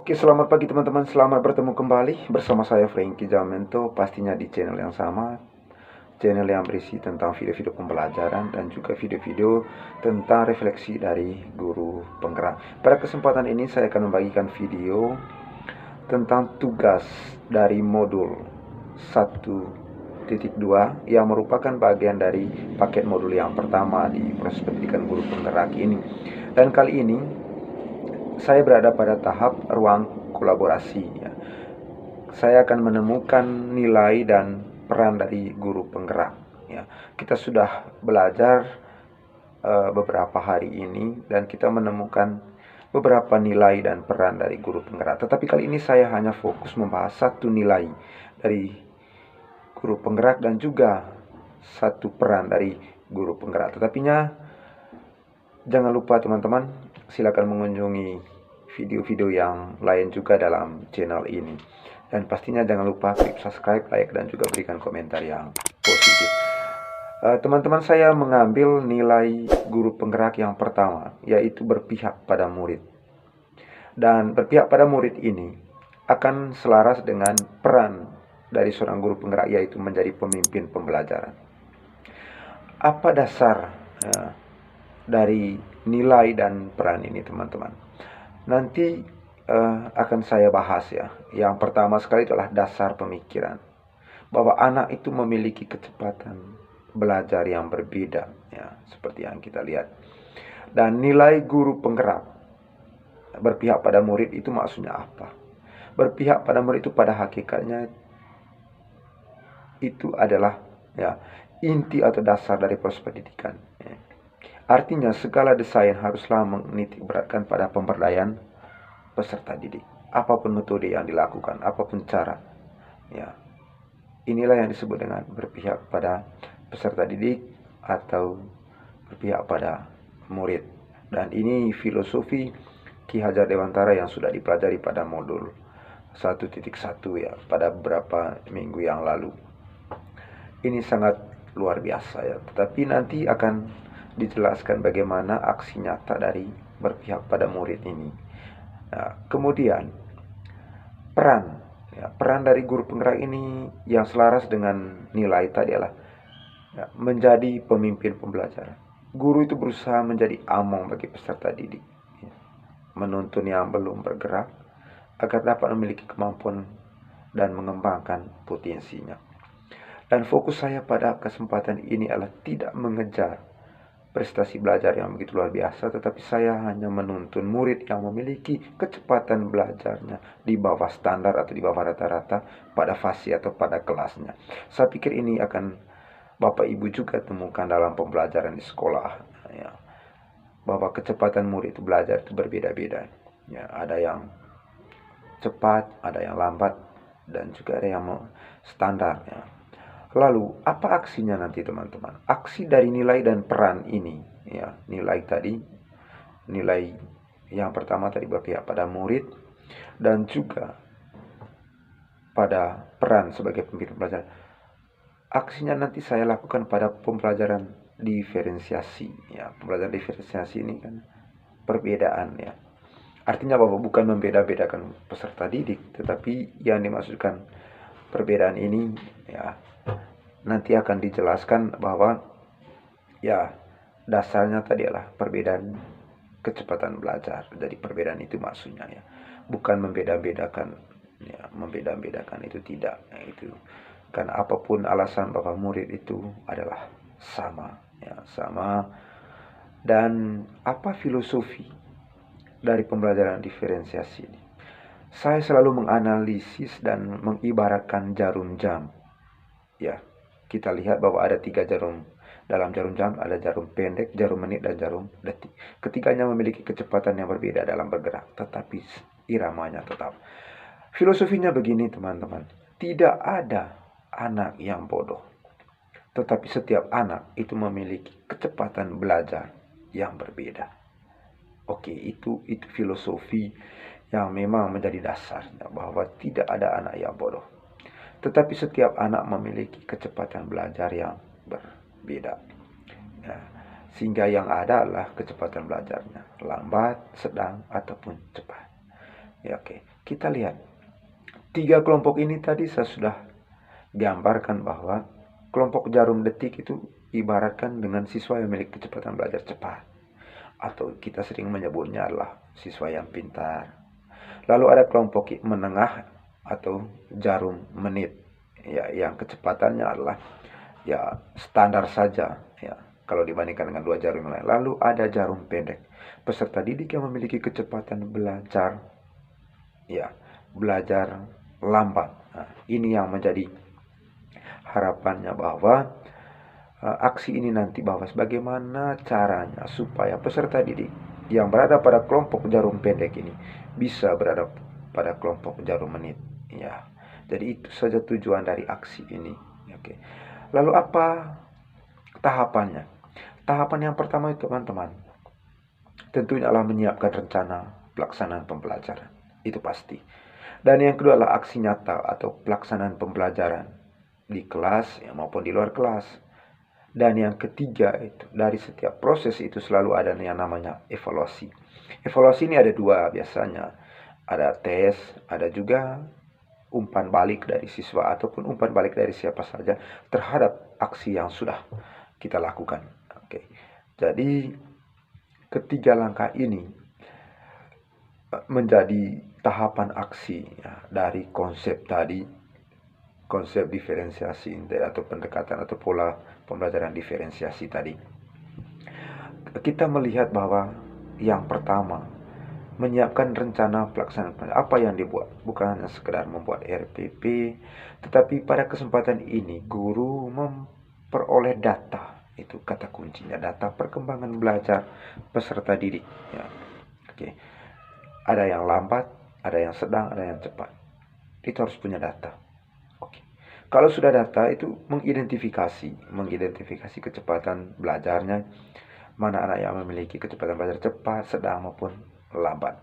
Oke, selamat pagi teman-teman. Selamat bertemu kembali bersama saya Frankie Jamento, pastinya di channel yang sama, channel yang berisi tentang video-video pembelajaran dan juga video-video tentang refleksi dari guru penggerak. Pada kesempatan ini saya akan membagikan video tentang tugas dari modul 1.2 yang merupakan bagian dari paket modul yang pertama di proses pendidikan guru penggerak ini. Dan kali ini saya berada pada tahap ruang kolaborasi ya. Saya akan menemukan nilai dan peran dari guru penggerak ya. Kita sudah belajar beberapa hari ini dan kita menemukan beberapa nilai dan peran dari guru penggerak. Tetapi kali ini saya hanya fokus membahas satu nilai dari guru penggerak dan juga satu peran dari guru penggerak. Tetapinya jangan lupa teman-teman, silakan mengunjungi video-video yang lain juga dalam channel ini. Dan pastinya jangan lupa klik subscribe, like, dan juga berikan komentar yang positif. Teman-teman, saya mengambil nilai guru penggerak yang pertama, yaitu berpihak pada murid. Dan berpihak pada murid ini akan selaras dengan peran dari seorang guru penggerak, yaitu menjadi pemimpin pembelajaran. Apa dasar dari nilai dan peran ini teman-teman? Nanti akan saya bahas ya. Yang pertama sekali adalah dasar pemikiran, bahwa anak itu memiliki kecepatan belajar yang berbeda ya, seperti yang kita lihat. Dan nilai guru penggerak berpihak pada murid itu maksudnya apa? Berpihak pada murid itu pada hakikatnya itu adalah ya inti atau dasar dari proses pendidikan ya. Artinya segala desain haruslah menitik beratkan pada pemberdayaan peserta didik. Apapun metode yang dilakukan, apapun cara ya, inilah yang disebut dengan berpihak pada peserta didik atau berpihak pada murid. Dan ini filosofi Ki Hajar Dewantara yang sudah dipelajari pada modul 1.1 ya, pada beberapa minggu yang lalu. Ini sangat luar biasa ya. Tetapi nanti akan dijelaskan bagaimana aksi nyata dari berpihak pada murid ini. Nah, kemudian peran ya, peran dari guru penggerak ini yang selaras dengan nilai tadi adalah ya, menjadi pemimpin pembelajaran. Guru itu berusaha menjadi among bagi peserta didik ya, menuntun yang belum bergerak agar dapat memiliki kemampuan dan mengembangkan potensinya. Dan fokus saya pada kesempatan ini adalah tidak mengejar prestasi belajar yang begitu luar biasa, tetapi saya hanya menuntun murid yang memiliki kecepatan belajarnya di bawah standar atau di bawah rata-rata pada fase atau pada kelasnya. Saya pikir ini akan Bapak Ibu juga temukan dalam pembelajaran di sekolah ya, bahwa kecepatan murid itu belajar itu berbeda-beda ya, ada yang cepat, ada yang lambat, dan juga ada yang standar ya. Lalu apa aksinya nanti teman-teman? Aksi dari nilai dan peran ini ya, nilai tadi, nilai yang pertama tadi berpihak pada murid dan juga pada peran sebagai pemimpin pembelajaran. Aksinya nanti saya lakukan pada pembelajaran diferensiasi ya. Pembelajaran diferensiasi ini kan perbedaan ya. Artinya bahwa bukan membeda-bedakan peserta didik, tetapi yang dimaksudkan perbedaan ini ya, nanti akan dijelaskan bahwa ya dasarnya tadi adalah perbedaan kecepatan belajar. Jadi perbedaan itu maksudnya ya, bukan membeda-bedakan ya, membeda-bedakan itu tidak ya, itu kan apapun alasan bahwa murid itu adalah sama ya, sama. Dan apa filosofi dari pembelajaran diferensiasi ini? Saya selalu menganalisis dan mengibaratkan jarum jam ya. Kita lihat bahwa ada 3 jarum. Dalam jarum jam ada jarum pendek, jarum menit, dan jarum detik. Ketiganya memiliki kecepatan yang berbeda dalam bergerak, tetapi iramanya tetap. Filosofinya begini teman-teman, tidak ada anak yang bodoh, tetapi setiap anak itu memiliki kecepatan belajar yang berbeda. Oke, itu filosofi yang memang menjadi dasarnya, bahwa tidak ada anak yang bodoh, tetapi setiap anak memiliki kecepatan belajar yang berbeda ya, sehingga yang ada adalah kecepatan belajarnya lambat, sedang, ataupun cepat ya. Oke, kita lihat 3 kelompok ini tadi saya sudah gambarkan bahwa kelompok jarum detik itu ibaratkan dengan siswa yang memiliki kecepatan belajar cepat, atau kita sering menyebutnya adalah siswa yang pintar. Lalu ada kelompok menengah atau jarum menit, ya, yang kecepatannya adalah ya standar saja, ya, kalau dibandingkan dengan 2 jarum yang lain. Lalu ada jarum pendek, peserta didik yang memiliki kecepatan belajar, ya, belajar lambat. Nah, ini yang menjadi harapannya bahwa aksi ini nanti, bahwa bagaimana caranya supaya peserta didik yang berada pada kelompok jarum pendek ini bisa berada pada kelompok jarum menit, ya. Jadi itu saja tujuan dari aksi ini. Oke. Lalu apa tahapannya? Tahapan yang pertama itu, teman-teman, tentunya adalah menyiapkan rencana pelaksanaan pembelajaran. Itu pasti. Dan yang kedua adalah aksi nyata atau pelaksanaan pembelajaran di kelas, ya, maupun di luar kelas. Dan yang ketiga itu, dari setiap proses itu selalu ada yang namanya evaluasi. Evaluasi ini ada 2 biasanya. Ada tes, ada juga umpan balik dari siswa ataupun umpan balik dari siapa saja terhadap aksi yang sudah kita lakukan. Oke. Jadi ketiga langkah ini menjadi tahapan aksi, ya, dari konsep tadi, konsep diferensiasi atau pendekatan atau pola pembelajaran diferensiasi tadi. Kita melihat bahwa yang pertama, menyiapkan rencana pelaksanaan. Apa yang dibuat? Bukan hanya sekedar membuat RPP, tetapi pada kesempatan ini guru memperoleh data. Itu kata kuncinya, data perkembangan belajar peserta didik, ya. Oke. Ada yang lambat, ada yang sedang, ada yang cepat. Itu harus punya data. Oke. Kalau sudah data, itu mengidentifikasi kecepatan belajarnya, mana anak yang memiliki kecepatan belajar cepat, sedang maupun lambat.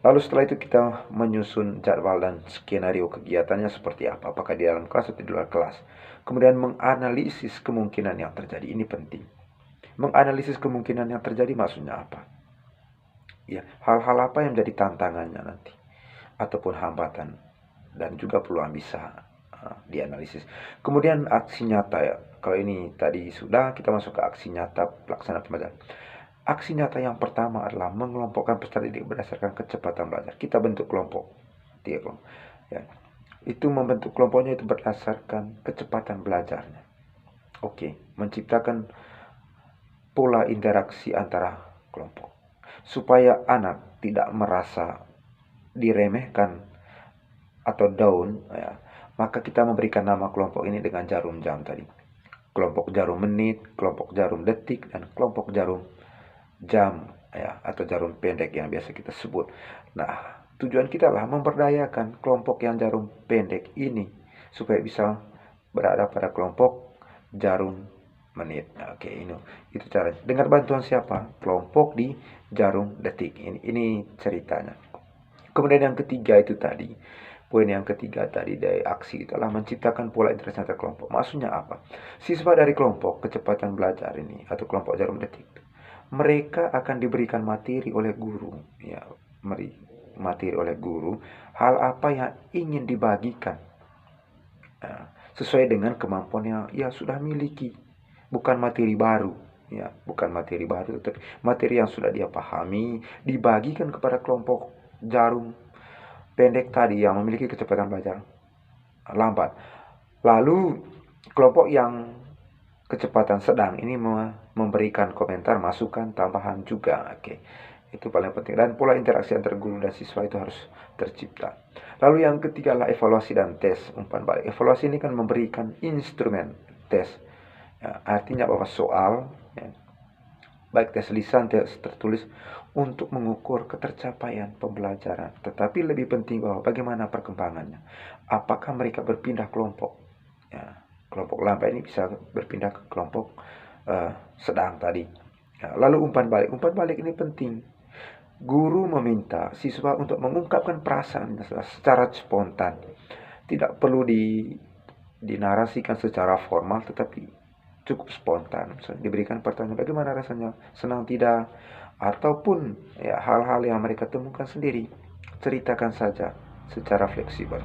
Lalu setelah itu kita menyusun jadwal dan skenario kegiatannya seperti apa, apakah di dalam kelas atau di luar kelas. Kemudian menganalisis kemungkinan yang terjadi, ini penting. Menganalisis kemungkinan yang terjadi maksudnya apa? Ya, hal-hal apa yang menjadi tantangannya nanti, ataupun hambatan, dan juga peluang bisa dianalisis. Kemudian aksi nyata, ya. Kalau ini tadi sudah, kita masuk ke aksi nyata pelaksanaan pembelajaran. Aksi nyata yang pertama adalah mengelompokkan peserta didik berdasarkan kecepatan belajar. Kita bentuk kelompok, 3 kelompok, ya. Itu membentuk kelompoknya itu berdasarkan kecepatan belajarnya. Oke, menciptakan pola interaksi antara kelompok supaya anak tidak merasa diremehkan atau down, ya. Maka kita memberikan nama kelompok ini dengan jarum jam tadi. Kelompok jarum menit, kelompok jarum detik, dan kelompok jarum jam, ya, atau jarum pendek yang biasa kita sebut. Nah, tujuan kita adalah memberdayakan kelompok yang jarum pendek ini supaya bisa berada pada kelompok jarum menit. Nah, oke, itu caranya. Dengan bantuan siapa? Kelompok di jarum detik. Ini ceritanya. Kemudian yang ketiga itu tadi, poin yang ketiga tadi dari aksi itu adalah menciptakan pola interaksi antar kelompok. Maksudnya apa? Siswa dari kelompok kecepatan belajar ini atau kelompok jarum detik, mereka akan diberikan materi oleh guru, ya, materi oleh guru, hal apa yang ingin dibagikan, sesuai dengan kemampuan yang ia sudah miliki, bukan materi baru, ya, bukan materi baru, tetapi materi yang sudah dia pahami dibagikan kepada kelompok jarum pendek tadi yang memiliki kecepatan belajar lambat. Lalu kelompok yang kecepatan sedang ini memberikan komentar, masukan, tambahan juga. Oke. Itu paling penting. Dan pola interaksi antar guru dan siswa itu harus tercipta. Lalu yang ketiga adalah evaluasi dan tes umpan balik. Evaluasi ini kan memberikan instrumen tes. Ya, artinya bahwa soal, ya, baik tes lisan, tes tertulis, untuk mengukur ketercapaian pembelajaran. Tetapi lebih penting bahwa bagaimana perkembangannya. Apakah mereka berpindah kelompok? Ya, kelompok lambat ini bisa berpindah ke kelompok sedang tadi. Ya, lalu umpan balik. Umpan balik ini penting. Guru meminta siswa untuk mengungkapkan perasaan secara spontan. Tidak perlu dinarasikan secara formal, tetapi cukup spontan. Misalnya diberikan pertanyaan, bagaimana rasanya, senang tidak, ataupun ya hal-hal yang mereka temukan sendiri, ceritakan saja. secara fleksibel.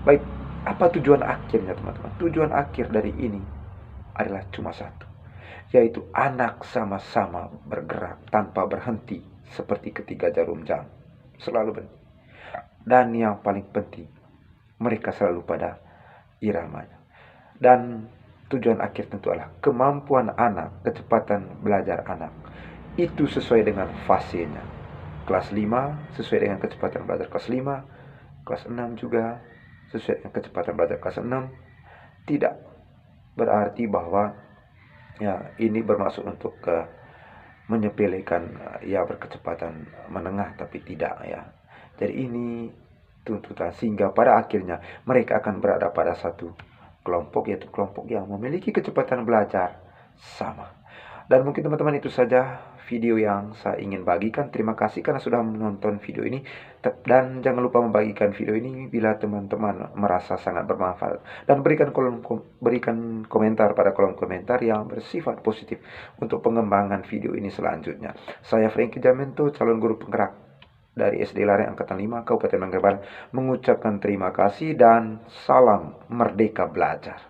Baik, apa tujuan akhirnya teman-teman? Tujuan akhir dari ini adalah cuma satu, yaitu anak sama-sama bergerak tanpa berhenti seperti ketiga jarum jam. Selalu berhenti. Dan yang paling penting, mereka selalu pada iramanya. Dan tujuan akhir tentu adalah kemampuan anak, kecepatan belajar anak. Itu sesuai dengan fasenya. Kelas 5 sesuai dengan kecepatan belajar kelas 5, kelas 6 juga sesuai dengan kecepatan belajar kelas 6. Tidak berarti bahwa ya ini bermaksud untuk menyepelekan ya berkecepatan menengah, tapi tidak ya. Jadi ini tuntutan sehingga pada akhirnya mereka akan berada pada satu kelompok, yaitu kelompok yang memiliki kecepatan belajar sama. Dan mungkin teman-teman itu saja video yang saya ingin bagikan. Terima kasih karena sudah menonton video ini. Dan jangan lupa membagikan video ini bila teman-teman merasa sangat bermanfaat. Dan berikan komentar pada kolom komentar yang bersifat positif untuk pengembangan video ini selanjutnya. Saya Franky Jamento, calon guru penggerak dari SD Lareng Angkatan 5 Kabupaten Manggarai Barat, mengucapkan terima kasih dan salam merdeka belajar.